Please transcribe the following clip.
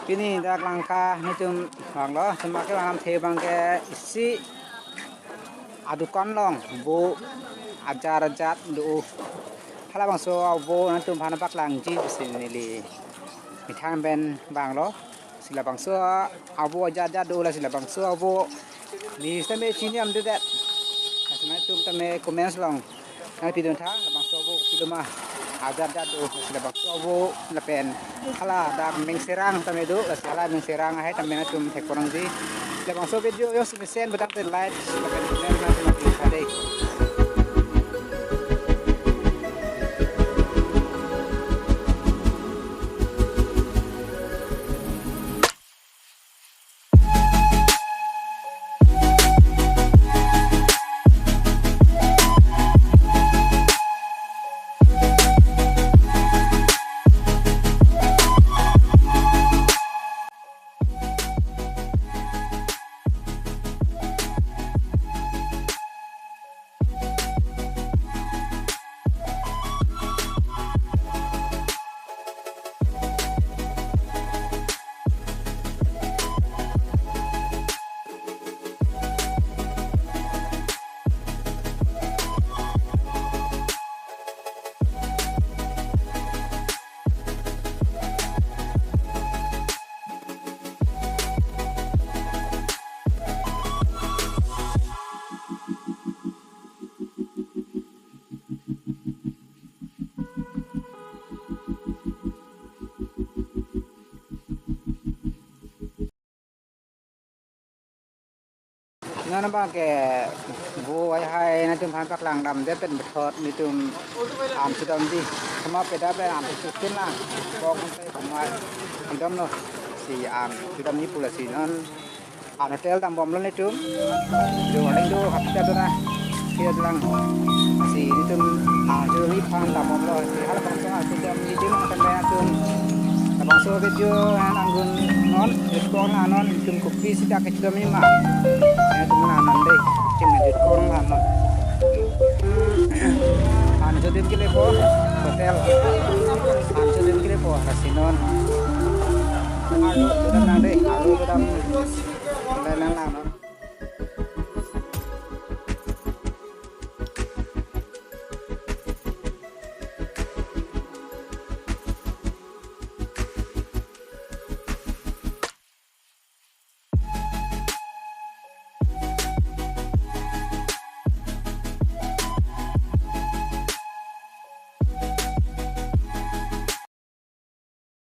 Kini dak langkah ni cum bang lo semakin malam the bang ke isi adukan long bu ajar ajat du hala bang so bu nanti pan pak langji sini li mitang ben bang lo sila bang so abu ajar ajat du lah sila bang so abu di sini sini am dekat asma tu tame comments long nanti pidun thang bang so abu pidun mah ajar ajat du sila bang so abu lepen hala dak ming serang tame du hala ming serang hai tame na tum thek korang ji sila bang so video yo sen bedak te light lepen nanti mati ada Nana ba ke bu ai hai na tum pan pak lang dam de pen bethot ni tum am sidam di sama peda be am sukin lang kong sai khamai dam no si am sidam ni pula si non am hotel tam bom lo ni tum do ning do hap ta na kia lang si ni tum do ni pan tam bom lo si hal kong sa sidam ni dim kan ba tum bang so video anggun non diskon anon tum kopi sidak sidam ni ma teman anan deh cim edit korang anan anjo dim kile po hotel anjo dim kile po rasinon aduh sudah nang deh aduh sudah lelang anon